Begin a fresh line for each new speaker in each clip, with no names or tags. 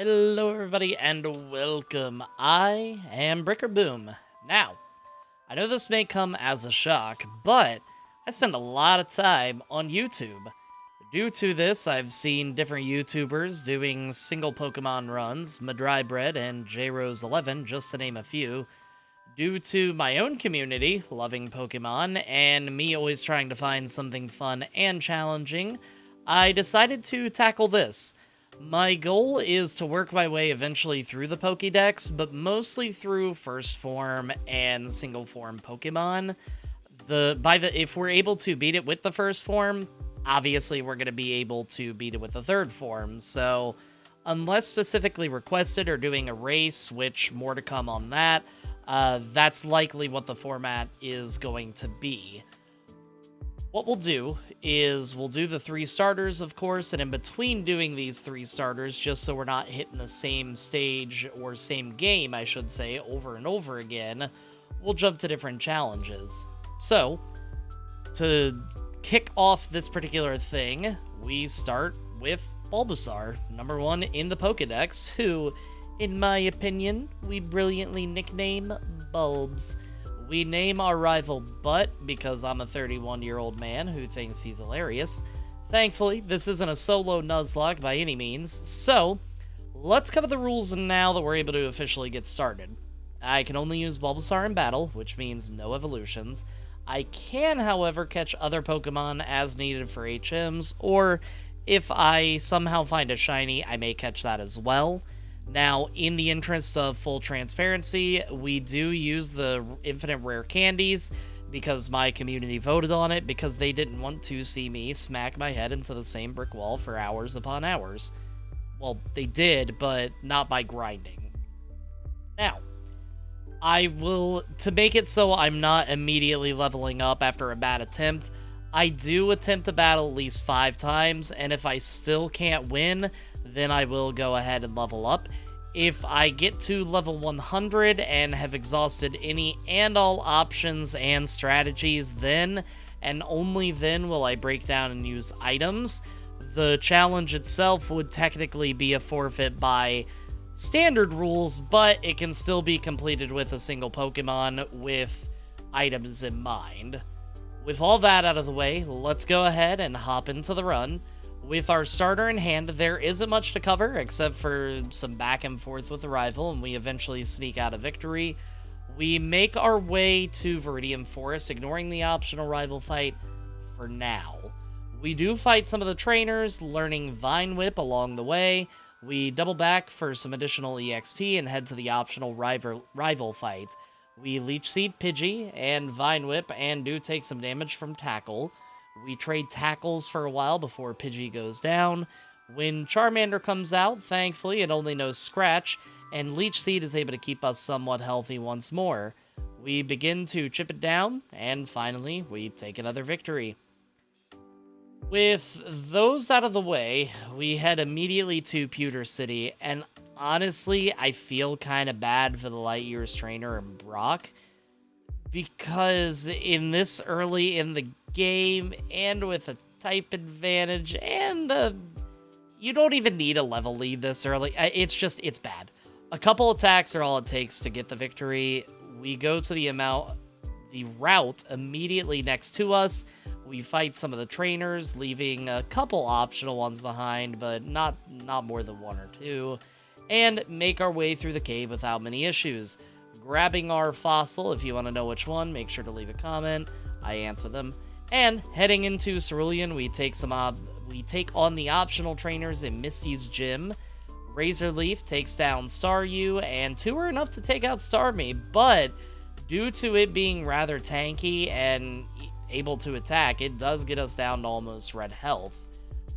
Hello, everybody, and welcome. I am Bricker Boom. Now, I know this may come as a shock, but I spend a lot of time on YouTube. Due to this, I've seen different YouTubers doing single Pokemon runs, Madrybread and JRose11, just to name a few. Due to my own community loving Pokemon and me always trying to find something fun and challenging, I decided to tackle this. My goal is to work my way eventually through the Pokédex, but mostly through first form and single form Pokemon. If we're able to beat it with the first form, obviously we're going to be able to beat it with the third form. So, unless specifically requested or doing a race, which more to come on that, that's likely what the format is going to be. What we'll do is we'll do the 3 starters, of course, and in between doing these 3 starters, just so we're not hitting the same stage, or same game, I should say, over and over again, we'll jump to different challenges. So, to kick off this particular thing, we start with Bulbasaur, number 1 in the Pokédex, who, in my opinion, we brilliantly nickname Bulbs. We name our rival Butt because I'm a 31-year-old man who thinks he's hilarious. Thankfully, this isn't a solo Nuzlocke by any means, so let's cover the rules now that we're able to officially get started. I can only use Bulbasaur in battle, which means no evolutions. I can, however, catch other Pokemon as needed for HMs, or if I somehow find a shiny, I may catch that as well. Now, in the interest of full transparency, we do use the infinite rare candies because my community voted on it because they didn't want to see me smack my head into the same brick wall for hours upon hours. Well, they did, but not by grinding. Now, to make it so I'm not immediately leveling up after a bad attempt, I do attempt to battle at least 5 times, and if I still can't win, then I will go ahead and level up. If I get to level 100 and have exhausted any and all options and strategies, then, and only then, will I break down and use items. The challenge itself would technically be a forfeit by standard rules, but it can still be completed with a single Pokemon with items in mind. With all that out of the way, let's go ahead and hop into the run. With our starter in hand, there isn't much to cover except for some back and forth with the rival, and we eventually sneak out a victory. We make our way to Viridian Forest, ignoring the optional rival fight for now. We do fight some of the trainers, learning Vine Whip along the way. We double back for some additional EXP and head to the optional rival fight. We Leech Seed Pidgey and Vine Whip and do take some damage from Tackle. We trade tackles for a while before Pidgey goes down. When Charmander comes out, thankfully it only knows Scratch, and Leech Seed is able to keep us somewhat healthy once more. We begin to chip it down, and finally we take another victory. With those out of the way, we head immediately to Pewter City, and honestly, I feel kind of bad for the Light Years trainer and Brock, because in this early in the game, and with a type advantage, and you don't even need a level lead this early. It's bad. A couple attacks are all it takes to get the victory. We go to the route immediately next to us. We fight some of the trainers, leaving a couple optional ones behind, but not more than 1 or 2, and make our way through the cave without many issues. Grabbing our fossil, if you want to know which one, make sure to leave a comment. I answer them. And heading into Cerulean, we take on the optional trainers in Misty's gym. Razor Leaf takes down Staryu, and 2 are enough to take out Starmie, but due to it being rather tanky and able to attack, it does get us down to almost red health.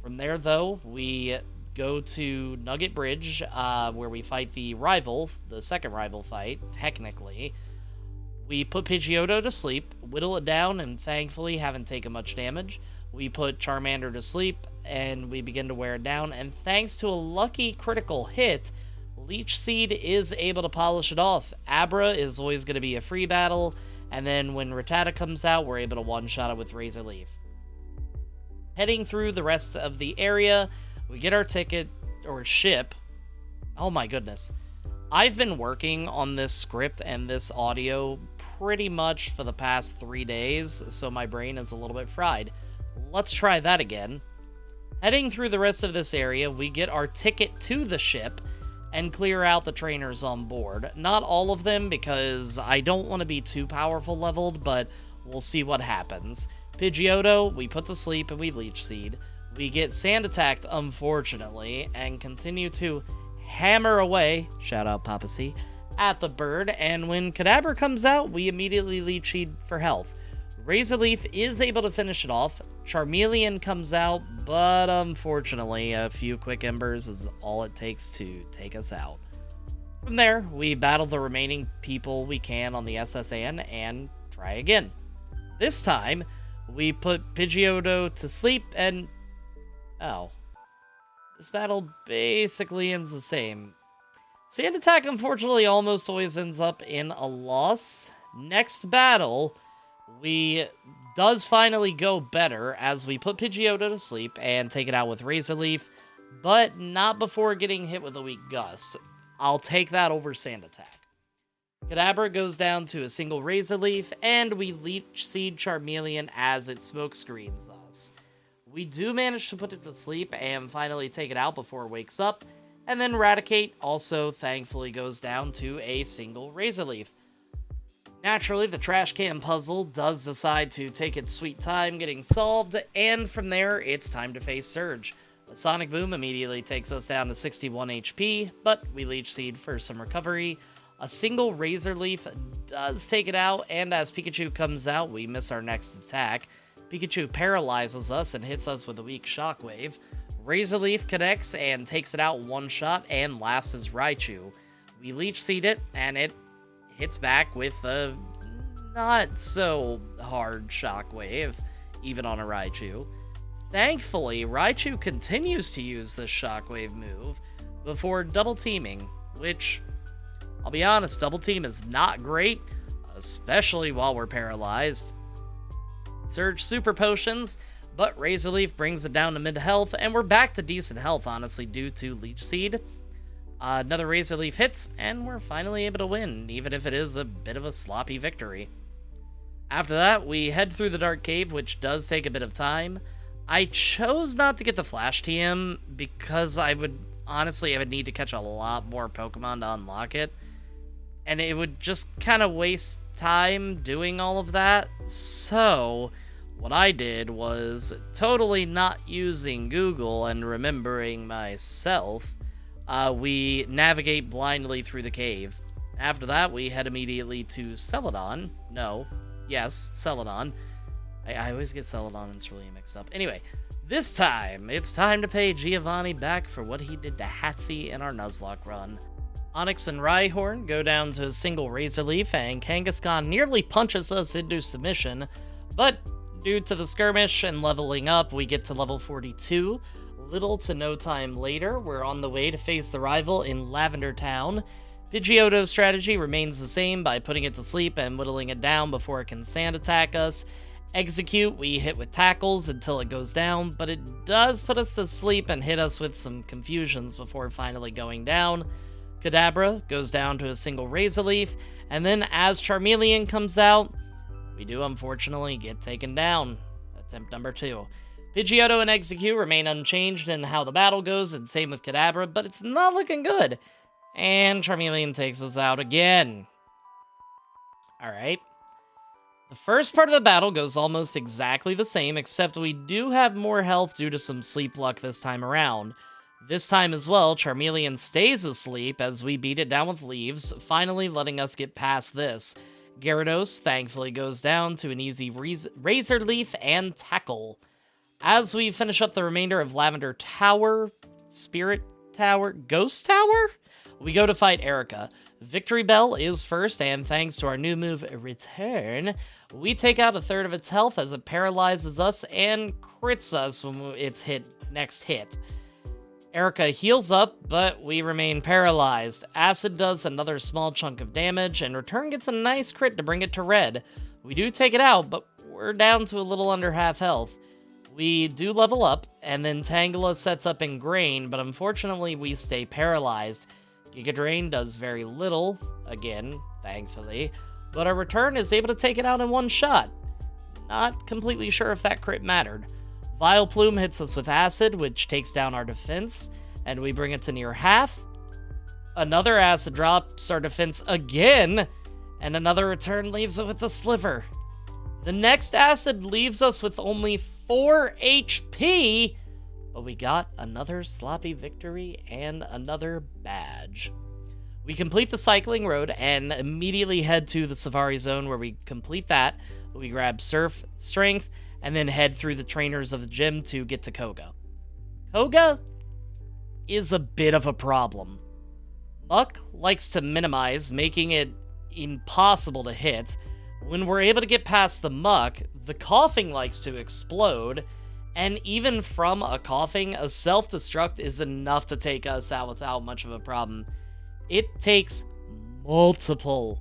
From there, though, we go to Nugget Bridge, where we fight the second rival fight, technically. We put Pidgeotto to sleep, whittle it down, and thankfully haven't taken much damage. We put Charmander to sleep, and we begin to wear it down, and thanks to a lucky critical hit, Leech Seed is able to polish it off. Abra is always going to be a free battle, and then when Rattata comes out, we're able to one-shot it with Razor Leaf. Heading through the rest of the area, we get our ticket, or ship, Oh my goodness. I've been working on this script and this audio pretty much for the past 3 days, so my brain is a little bit fried. Let's try that again. Heading through the rest of this area, we get our ticket to the ship and clear out the trainers on board. Not all of them, because I don't want to be too powerful leveled, but we'll see what happens. Pidgeotto, we put to sleep and we Leech Seed. We get Sand Attacked, unfortunately, and continue to hammer away, shout out Papa C, at the bird, and when Kadabra comes out, we immediately Leech Seed for health. Razor Leaf is able to finish it off. Charmeleon comes out, but unfortunately, a few quick embers is all it takes to take us out. From there, we battle the remaining people we can on the SSN and try again. This time, we put Pidgeotto to sleep and... oh. This battle basically ends the same. Sand Attack, unfortunately, almost always ends up in a loss. Next battle, we does finally go better as we put Pidgeotto to sleep and take it out with Razor Leaf, but not before getting hit with a weak gust. I'll take that over Sand Attack. Kadabra goes down to a single Razor Leaf, and we Leech Seed Charmeleon as it smoke screens us. We do manage to put it to sleep and finally take it out before it wakes up, and then Raticate also thankfully goes down to a single Razor Leaf. Naturally, the trash can puzzle does decide to take its sweet time getting solved, and from there, it's time to face Surge. A Sonic Boom immediately takes us down to 61 HP, but we Leech Seed for some recovery. A single Razor Leaf does take it out, and as Pikachu comes out, we miss our next attack. Pikachu paralyzes us and hits us with a weak Shockwave. Razor Leaf connects and takes it out one shot, and last is Raichu. We Leech Seed it, and it hits back with a not so hard Shockwave, even on a Raichu. Thankfully, Raichu continues to use this Shockwave move before double teaming, which, I'll be honest, double team is not great, especially while we're paralyzed. Surge Super Potions, but Razor Leaf brings it down to mid-health, and we're back to decent health, honestly, due to Leech Seed. Another Razor Leaf hits, and we're finally able to win, even if it is a bit of a sloppy victory. After that, we head through the Dark Cave, which does take a bit of time. I chose not to get the Flash TM because I would need to catch a lot more Pokemon to unlock it, and it would just kind of waste time doing all of that. So what I did was, totally not using Google and remembering myself, we navigate blindly through the cave. After that, we head immediately to Celadon. Celadon. I always get Celadon and Cerulean mixed up. Anyway, this time, it's time to pay Giovanni back for what he did to Hatsy in our Nuzlocke run. Onix and Rhyhorn go down to a single Razor Leaf, and Kangaskhan nearly punches us into submission, but due to the skirmish and leveling up, we get to level 42. Little to no time later, we're on the way to face the rival in Lavender Town. Pidgeotto's strategy remains the same by putting it to sleep and whittling it down before it can Sand Attack us. Execute, we hit with tackles until it goes down, but it does put us to sleep and hit us with some confusions before finally going down. Kadabra goes down to a single Razor Leaf, and then as Charmeleon comes out, we do unfortunately get taken down. Attempt number 2. Pidgeotto and Execute remain unchanged in how the battle goes, and same with Kadabra, but it's not looking good. And Charmeleon takes us out again. Alright. The first part of the battle goes almost exactly the same, except we do have more health due to some sleep luck this time around. This time as well, Charmeleon stays asleep as we beat it down with leaves, finally letting us get past this. Gyarados thankfully goes down to an easy Razor Leaf and Tackle. As we finish up the remainder of Lavender Tower, Spirit Tower, Ghost Tower, we go to fight Erica. Victory Bell is first, and thanks to our new move, Return, we take out a third of its health as it paralyzes us and crits us when it's next hit. Erica heals up, but we remain paralyzed. Acid does another small chunk of damage, and Return gets a nice crit to bring it to red. We do take it out, but we're down to a little under half health. We do level up, and then Tangela sets up Ingrain, but unfortunately we stay paralyzed. Giga Drain does very little, again, thankfully, but our return is able to take it out in one shot. Not completely sure if that crit mattered. Vileplume hits us with Acid, which takes down our defense, and we bring it to near half. Another Acid drops our defense again, and another return leaves it with the Sliver. The next Acid leaves us with only 4 HP, but we got another sloppy victory and another badge. We complete the cycling road and immediately head to the Safari Zone, where we complete that. We grab Surf, Strength, and then head through the trainers of the gym to get to Koga. Koga is a bit of a problem. Muck likes to minimize, making it impossible to hit. When we're able to get past the Muck, the Coughing likes to explode, and even from a Coughing, a self-destruct is enough to take us out without much of a problem. It takes multiple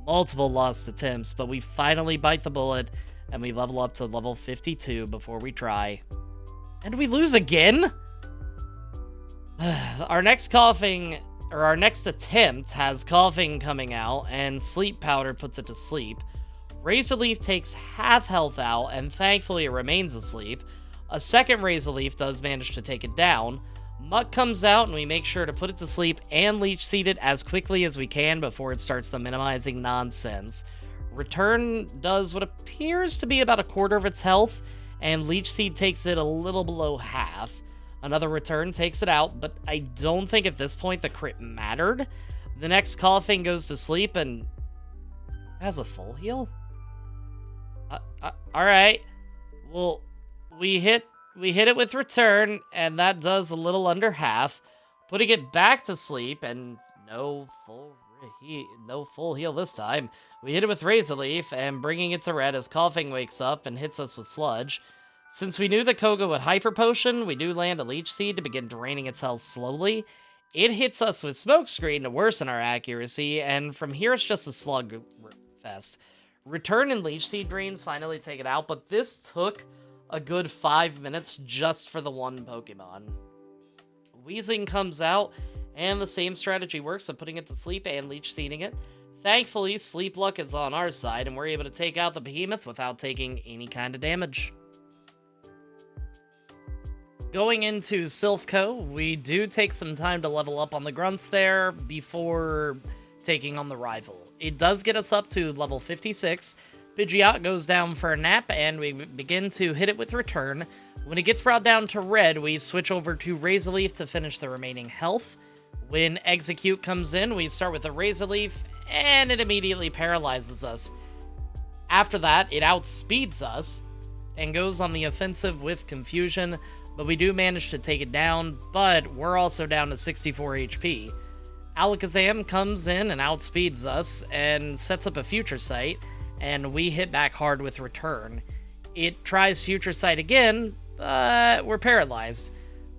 lost attempts, but we finally bite the bullet, and we level up to level 52 before we try. And we lose again? Our next attempt has Coughing coming out, and Sleep Powder puts it to sleep. Razor Leaf takes half health out, and thankfully it remains asleep. A second Razor Leaf does manage to take it down. Muck comes out, and we make sure to put it to sleep and Leech Seed it as quickly as we can before it starts the minimizing nonsense. Return does what appears to be about a quarter of its health, and Leech Seed takes it a little below half. Another Return takes it out, but I don't think at this point the crit mattered. The next Coughing goes to sleep and has a full heal? Alright. Well, we hit it with Return, and that does a little under half, putting it back to sleep, and no full heal this time. We hit it with Razor Leaf, and bringing it to red as Coughing wakes up and hits us with Sludge. Since we knew that Koga would Hyper Potion, we do land a Leech Seed to begin draining its health slowly. It hits us with Smokescreen to worsen our accuracy, and from here it's just a slug fest. Return and Leech Seed drains finally take it out, but this took a good 5 minutes just for the one Pokemon. Weezing comes out, and the same strategy works of putting it to sleep and Leech Seeding it. Thankfully, Sleep Luck is on our side, and we're able to take out the Behemoth without taking any kind of damage. Going into Silphco, we do take some time to level up on the Grunts there before taking on the rival. It does get us up to level 56. Pidgeot goes down for a nap, and we begin to hit it with Return. When it gets brought down to red, we switch over to Razor Leaf to finish the remaining health. When Execute comes in, we start with a Razor Leaf, and it immediately paralyzes us. After that, it outspeeds us and goes on the offensive with Confusion, but we do manage to take it down, but we're also down to 64 HP. Alakazam comes in and outspeeds us and sets up a Future Sight, and we hit back hard with Return. It tries Future Sight again, but we're paralyzed.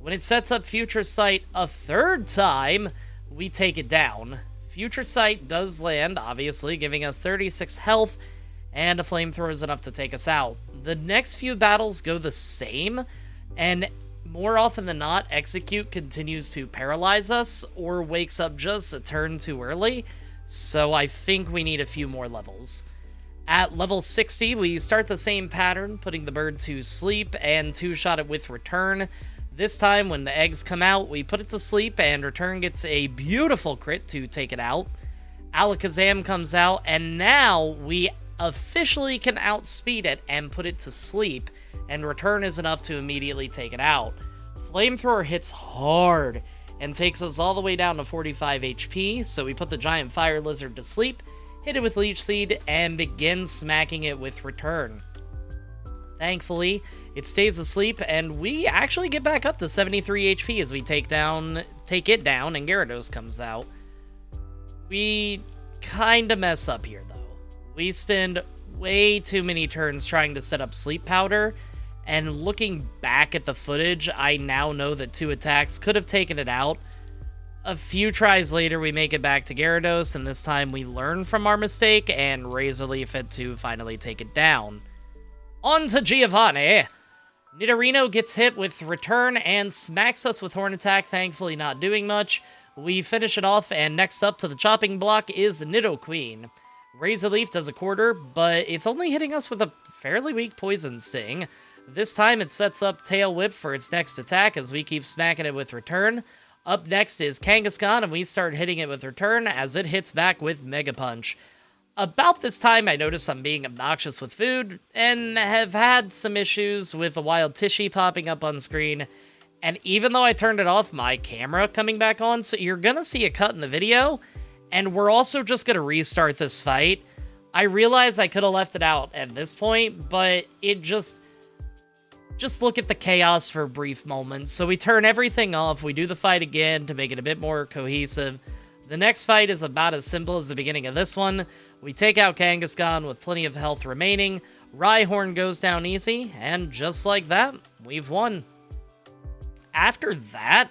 When it sets up Future Sight a third time, we take it down. Future Sight does land, obviously, giving us 36 health, and a Flamethrower is enough to take us out. The next few battles go the same, and more often than not, Execute continues to paralyze us or wakes up just a turn too early, so I think we need a few more levels. At level 60, we start the same pattern, putting the bird to sleep and two-shot it with Return. This time, when the eggs come out, we put it to sleep, and Return gets a beautiful crit to take it out. Alakazam comes out, and now we officially can outspeed it and put it to sleep, and Return is enough to immediately take it out. Flamethrower hits hard and takes us all the way down to 45 HP, so we put the giant fire lizard to sleep, hit it with Leech Seed, and begin smacking it with Return. Thankfully, it stays asleep, and we actually get back up to 73 HP as we take it down, and Gyarados comes out. We kinda mess up here, though. We spend way too many turns trying to set up Sleep Powder, and looking back at the footage, I now know that 2 attacks could have taken it out. A few tries later, we make it back to Gyarados, and this time we learn from our mistake and Razor Leaf it to finally take it down. On to Giovanni! Nidorino gets hit with Return and smacks us with Horn Attack, thankfully not doing much. we finish it off, and next up to the chopping block is Nidoqueen. Razor Leaf does a quarter, but it's only hitting us with a fairly weak Poison Sting. This time it sets up Tail Whip for its next attack as we keep smacking it with Return. Up next is Kangaskhan, and we start hitting it with Return as it hits back with Mega Punch. About this time, I notice I'm being obnoxious with food, and have had some issues with a wild Tishy popping up on screen. And even though I turned it off, my camera coming back on, so you're gonna see a cut in the video, and we're also just gonna restart this fight. I realize I could have left it out at this point, but it just look at the chaos for a brief moment. So we turn everything off, we do the fight again to make it a bit more cohesive. The next fight is about as simple as the beginning of this one. We take out Kangaskhan with plenty of health remaining, Rhyhorn goes down easy, and just like that, we've won. After that,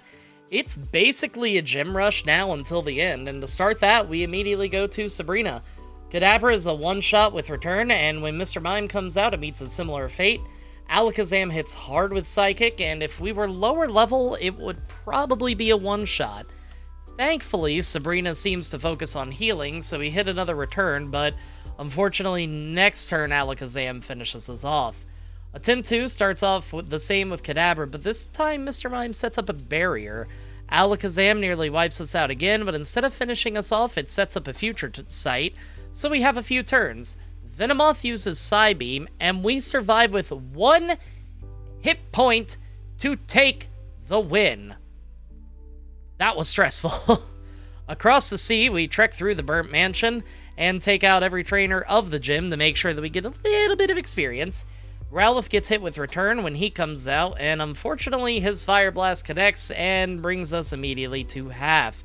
it's basically a gym rush now until the end, and to start that, we immediately go to Sabrina. Kadabra is a one-shot with Return, and when Mr. Mime comes out, it meets a similar fate. Alakazam hits hard with Psychic, and if we were lower level, it would probably be a one-shot. Thankfully, Sabrina seems to focus on healing, so we hit another Return, but unfortunately, next turn Alakazam finishes us off. Attempt 2 starts off with the same with Kadabra, but this time Mr. Mime sets up a barrier. Alakazam nearly wipes us out again, but instead of finishing us off, it sets up a future sight, so we have a few turns. Venomoth uses Psybeam, and we survive with 1 hit point to take the win. That was stressful. Across the sea, we trek through the burnt mansion and take out every trainer of the gym to make sure that we get a little bit of experience. Growlithe gets hit with Return when he comes out, and unfortunately his Fire Blast connects and brings us immediately to half.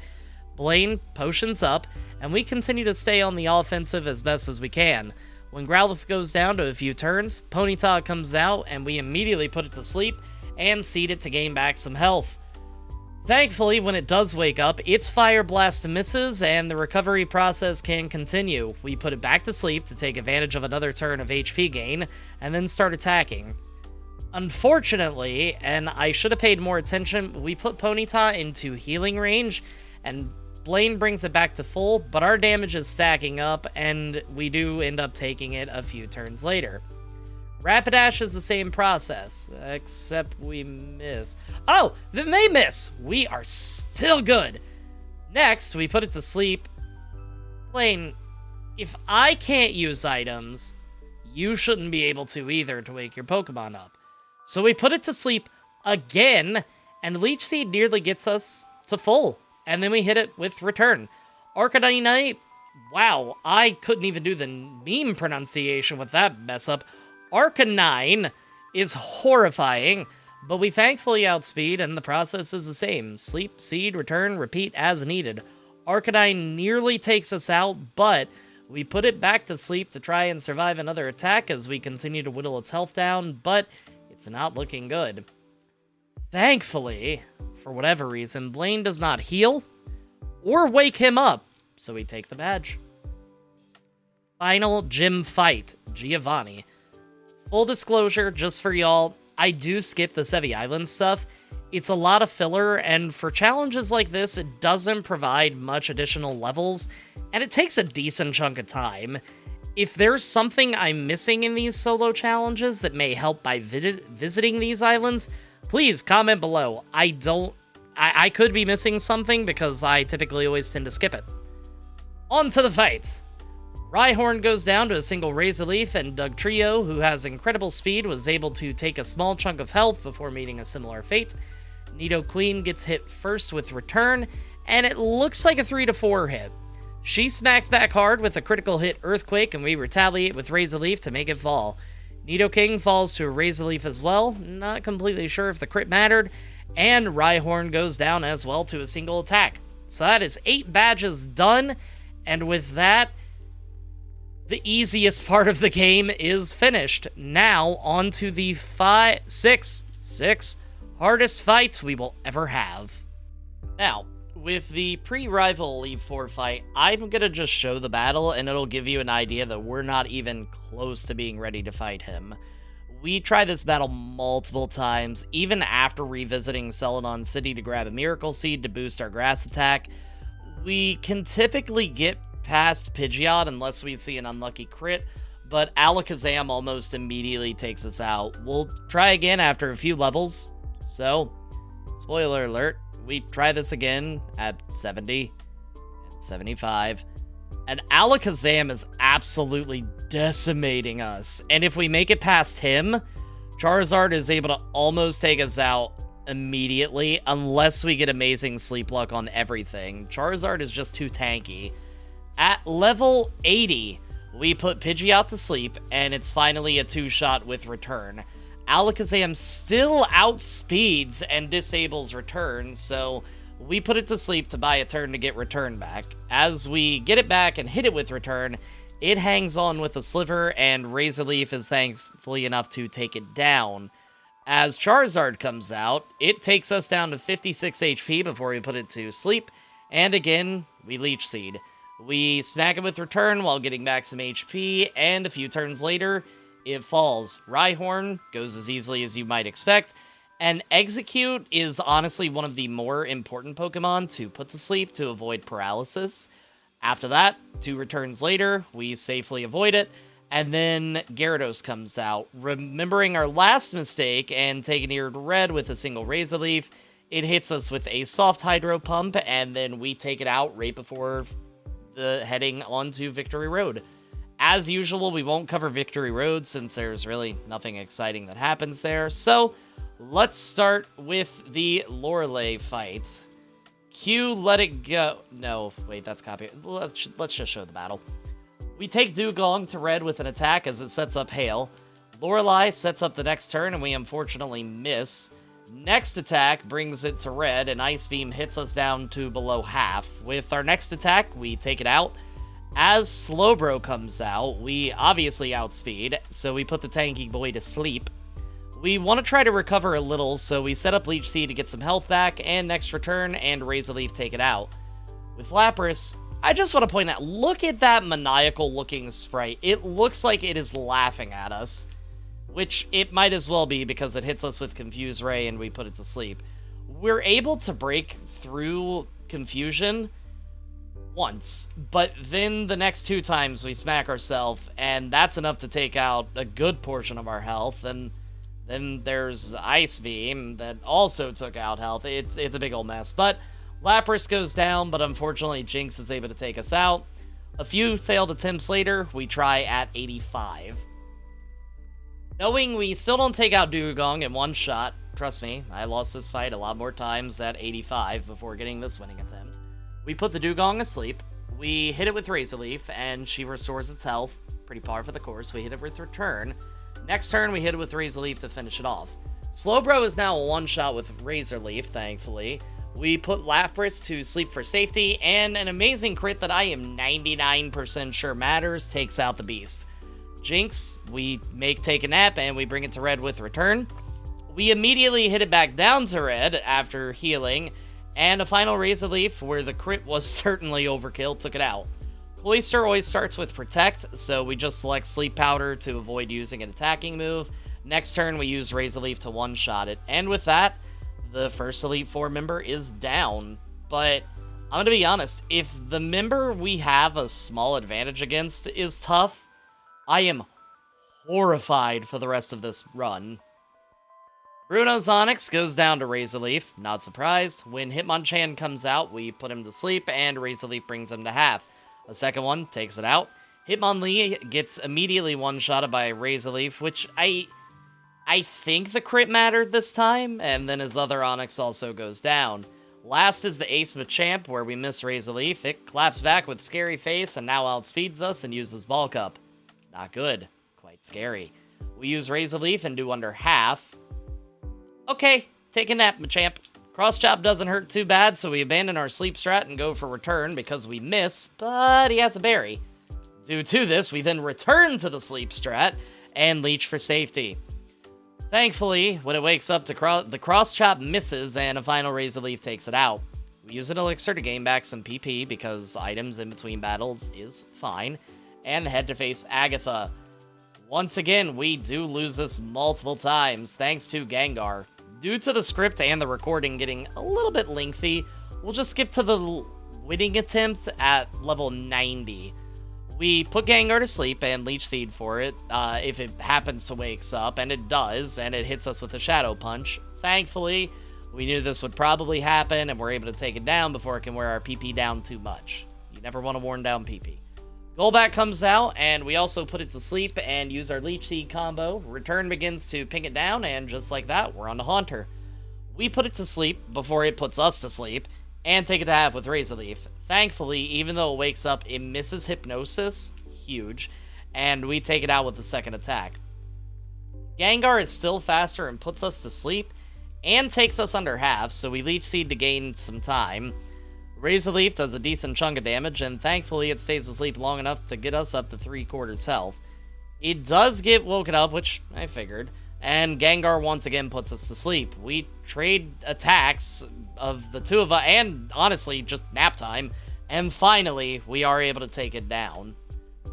Blaine potions up, and we continue to stay on the offensive as best as we can. When Growlithe goes down to a few turns, Ponyta comes out, and we immediately put it to sleep and seed it to gain back some health. Thankfully, when it does wake up, its Fire Blast misses, and the recovery process can continue. We put it back to sleep to take advantage of another turn of HP gain, and then start attacking. Unfortunately, and I should have paid more attention, we put Ponyta into healing range, and Blaine brings it back to full, but our damage is stacking up, and we do end up taking it a few turns later. Rapidash is the same process, except we miss. Oh, then they miss! We are still good! Next, we put it to sleep. Blaine, if I can't use items, you shouldn't be able to either to wake your Pokemon up. So we put it to sleep again, and Leech Seed nearly gets us to full. And then we hit it with Return. Arcanine, wow, I couldn't even do the meme pronunciation with that mess up. Arcanine is horrifying, but we thankfully outspeed, and the process is the same. Sleep, seed, return, repeat as needed. Arcanine nearly takes us out, but we put it back to sleep to try and survive another attack as we continue to whittle its health down, but it's not looking good. Thankfully, for whatever reason, Blaine does not heal or wake him up, so we take the badge. Final gym fight, Giovanni. Full disclosure, just for y'all, I do skip the Sevi Island stuff. It's a lot of filler, and for challenges like this, it doesn't provide much additional levels, and it takes a decent chunk of time. If there's something I'm missing in these solo challenges that may help by visiting these islands, please comment below. I could be missing something because I typically always tend to skip it. On to the fights. Rhyhorn goes down to a single Razor Leaf, and Dugtrio, who has incredible speed, was able to take a small chunk of health before meeting a similar fate. Nidoqueen gets hit first with Return, and it looks like a 3 to 4 hit. She smacks back hard with a critical hit Earthquake, and we retaliate with Razor Leaf to make it fall. Nidoking falls to a Razor Leaf as well, not completely sure if the crit mattered, and Rhyhorn goes down as well to a single attack. So that is 8 badges done, and with that, the easiest part of the game is finished. Now, on to the 6 hardest fights we will ever have. Now, with the pre-rival Elite 4 fight, I'm gonna just show the battle, and it'll give you an idea that we're not even close to being ready to fight him. We tried this battle multiple times, even after revisiting Celadon City to grab a Miracle Seed to boost our grass attack. We can typically get past Pidgeot unless we see an unlucky crit, but Alakazam almost immediately takes us out. We'll try again after a few levels. So, spoiler alert, we try this again at 70 and 75. And Alakazam is absolutely decimating us. And if we make it past him, Charizard is able to almost take us out immediately, unless we get amazing sleep luck on everything. Charizard is just too tanky. At level 80, we put Pidgeot to sleep, and it's finally a 2-shot with Return. Alakazam still outspeeds and disables Return, so we put it to sleep to buy a turn to get Return back. As we get it back and hit it with Return, it hangs on with a Sliver, and Razor Leaf is thankfully enough to take it down. As Charizard comes out, it takes us down to 56 HP before we put it to sleep, and again, we Leech Seed. We smack it with Return while getting back some HP, and a few turns later, it falls. Rhyhorn goes as easily as you might expect, and Execute is honestly one of the more important Pokemon to put to sleep to avoid paralysis. After that, 2 returns later, we safely avoid it, and then Gyarados comes out. Remembering our last mistake and taking Eared Red with a single Razor Leaf, it hits us with a soft Hydro Pump, and then we take it out right before the heading onto Victory Road. As usual, we won't cover Victory Road since there's really nothing exciting that happens there, so let's start with the Lorelei fight. Q, let it go. No, wait, that's copy. Let's just show the battle. We take Dugong to red with an attack as it sets up Hail. Lorelei sets up the next turn, and we unfortunately miss. Next attack brings it to red, and Ice Beam hits us down to below half. With our next attack, we take it out. As Slowbro comes out, we obviously outspeed, so we put the tanky boy to sleep. We want to try to recover a little, so we set up Leech Seed to get some health back, and next return, and Razor Leaf take it out. With Lapras, I just want to point out, look at that maniacal-looking sprite. It looks like it is laughing at us, which it might as well be because it hits us with Confuse Ray and we put it to sleep. We're able to break through Confusion once, but then the next 2 times we smack ourselves, and that's enough to take out a good portion of our health, and then there's Ice Beam that also took out health. It's a big old mess. But Lapras goes down, but unfortunately Jinx is able to take us out. A few failed attempts later, we try at 85. Knowing we still don't take out Dugong in one shot, trust me, I lost this fight a lot more times at 85 before getting this winning attempt. We put the Dugong asleep, we hit it with Razor Leaf, and she restores its health. Pretty par for the course. We hit it with Return. Next turn, we hit it with Razor Leaf to finish it off. Slowbro is now a one-shot with Razor Leaf, thankfully. We put Lapras to sleep for safety, and an amazing crit that I am 99% sure matters takes out the beast. Jinx, we make take a nap, and we bring it to red with Return. We immediately hit it back down to red after healing, and a final Razor Leaf, where the crit was certainly overkill, took it out. Cloyster always starts with Protect, so we just select Sleep Powder to avoid using an attacking move. Next turn, we use Razor Leaf to one-shot it. And with that, the first Elite Four member is down. But I'm going to be honest, if the member we have a small advantage against is tough, I am horrified for the rest of this run. Bruno's Onyx goes down to Razor Leaf, not surprised. When Hitmonchan comes out, we put him to sleep, and Razor Leaf brings him to half. The second one takes it out. Hitmonlee gets immediately one-shotted by Razor Leaf, which I think the crit mattered this time, and then his other Onyx also goes down. Last is the Ace Machamp, where we miss Razor Leaf. It claps back with Scary Face and now outspeeds us and uses Bulk Up. Not good. Quite scary. We use Razor Leaf and do under half. Okay, take a nap, Machamp. Cross Chop doesn't hurt too bad, so we abandon our sleep strat and go for Return because we miss, but he has a berry. Due to this, we then return to the sleep strat and leech for safety. Thankfully, when it wakes up, the Cross Chop misses and a final Razor Leaf takes it out. We use an elixir to gain back some PP because items in between battles is fine, and head to face Agatha. Once again, we do lose this multiple times, thanks to Gengar. Due to the script and the recording getting a little bit lengthy, we'll just skip to the winning attempt at level 90. We put Gengar to sleep and Leech Seed for it, if it happens to wakes up, and it does, and it hits us with a Shadow Punch. Thankfully, we knew this would probably happen, and we're able to take it down before it can wear our PP down too much. You never want to worn down PP. Golbat comes out, and we also put it to sleep and use our Leech Seed combo. Return begins to ping it down, and just like that, we're on to Haunter. We put it to sleep before it puts us to sleep, and take it to half with Razor Leaf. Thankfully, even though it wakes up, it misses Hypnosis, huge, and we take it out with the second attack. Gengar is still faster and puts us to sleep, and takes us under half, so we Leech Seed to gain some time. Razor Leaf does a decent chunk of damage, and thankfully it stays asleep long enough to get us up to 3/4 health. It does get woken up, which I figured, and Gengar once again puts us to sleep. We trade attacks of the two of us, and honestly, just nap time, and finally, we are able to take it down.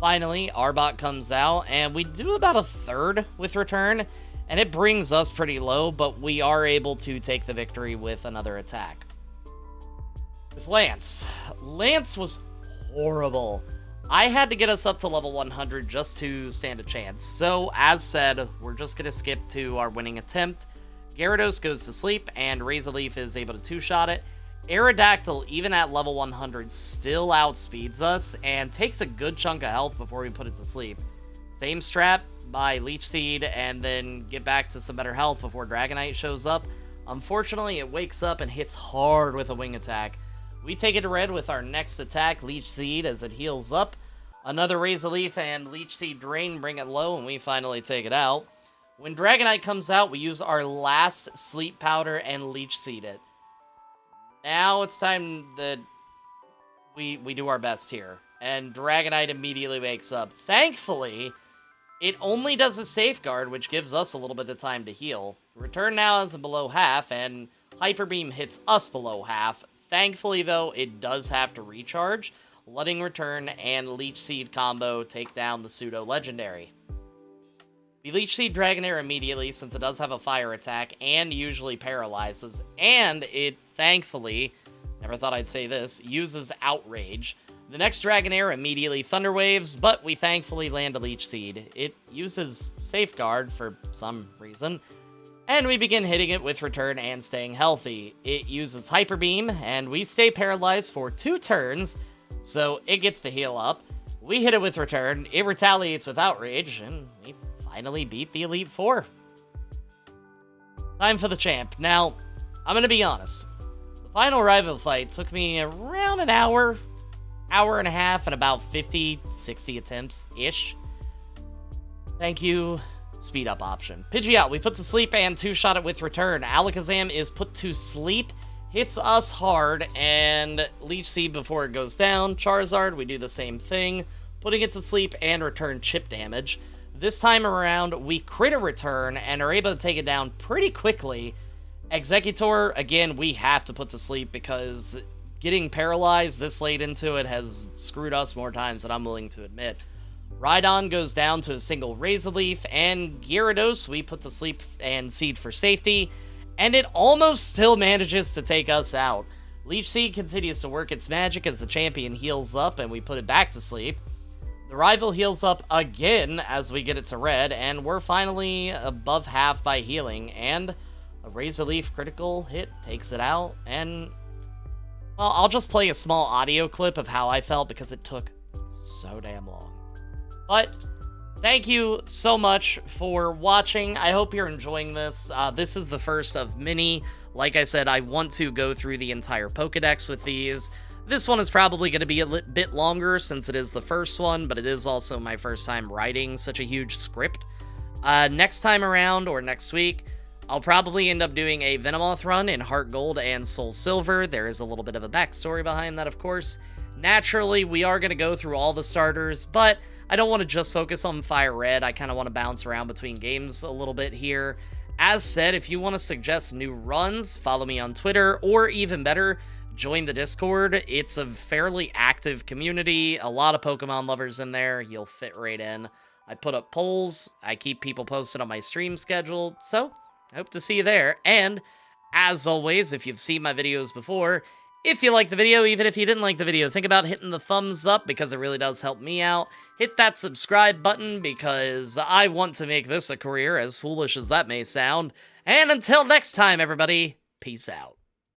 Finally, Arbok comes out, and we do about a third with Return, and it brings us pretty low, but we are able to take the victory with another attack. With Lance. Lance was horrible. I had to get us up to level 100 just to stand a chance. So, as said, we're just going to skip to our winning attempt. Gyarados goes to sleep, and Razor Leaf is able to two-shot it. Aerodactyl, even at level 100, still outspeeds us, and takes a good chunk of health before we put it to sleep. Same strat by Leech Seed, and then get back to some better health before Dragonite shows up. Unfortunately, it wakes up and hits hard with a wing attack. We take it to red with our next attack, Leech Seed, as it heals up. Another Razor Leaf and Leech Seed Drain bring it low, and we finally take it out. When Dragonite comes out, we use our last Sleep Powder and Leech Seed it. Now it's time that we do our best here. And Dragonite immediately wakes up. Thankfully, it only does a Safeguard, which gives us a little bit of time to heal. Return now is below half, and Hyper Beam hits us below half. Thankfully, though, it does have to recharge, letting Return and Leech Seed combo take down the pseudo-legendary. We Leech Seed Dragonair immediately, since it does have a fire attack and usually paralyzes, and it, thankfully, never thought I'd say this, uses Outrage. The next Dragonair immediately Thunder Waves, but we thankfully land a Leech Seed. It uses Safeguard for some reason, and we begin hitting it with Return and staying healthy. It uses Hyper Beam, and we stay paralyzed for 2 turns, so it gets to heal up. We hit it with Return, it retaliates with Outrage, and we finally beat the Elite Four. Time for the champ. Now, I'm gonna be honest. The final rival fight took me around an hour and a half, and about 50, 60 attempts-ish. Thank you, speed up option. Pidgeot, we put to sleep and two-shot it with Return. Alakazam is put to sleep, hits us hard, and Leech Seed before it goes down. Charizard, we do the same thing, putting it to sleep and Return chip damage. This time around, we crit a Return and are able to take it down pretty quickly. Executor, again, we have to put to sleep because getting paralyzed this late into it has screwed us more times than I'm willing to admit. Rhydon goes down to a single Razor Leaf, and Gyarados we put to sleep and Seed for safety, and it almost still manages to take us out. Leech Seed continues to work its magic as the champion heals up, and we put it back to sleep. The rival heals up again as we get it to red, and we're finally above half by healing, and a Razor Leaf critical hit takes it out, and, well, I'll just play a small audio clip of how I felt because it took so damn long. But thank you so much for watching. I hope you're enjoying this. This is the first of many. Like I said, I want to go through the entire Pokedex with these. This one is probably going to be a bit longer since it is the first one, but it is also my first time writing such a huge script. Next time around, or next week, I'll probably end up doing a Venomoth run in Heart Gold and Soul Silver. There is a little bit of a backstory behind that, of course. Naturally, we are going to go through all the starters, but I don't want to just focus on FireRed. I kind of want to bounce around between games a little bit here. As said, if you want to suggest new runs, follow me on Twitter, or even better, join the Discord. It's a fairly active community, a lot of Pokemon lovers in there. You'll fit right in. I put up polls, I keep people posted on my stream schedule, so I hope to see you there. And as always, if you've seen my videos before, if you like the video, even if you didn't like the video, think about hitting the thumbs up because it really does help me out. Hit that subscribe button because I want to make this a career, as foolish as that may sound. And until next time, everybody, peace out.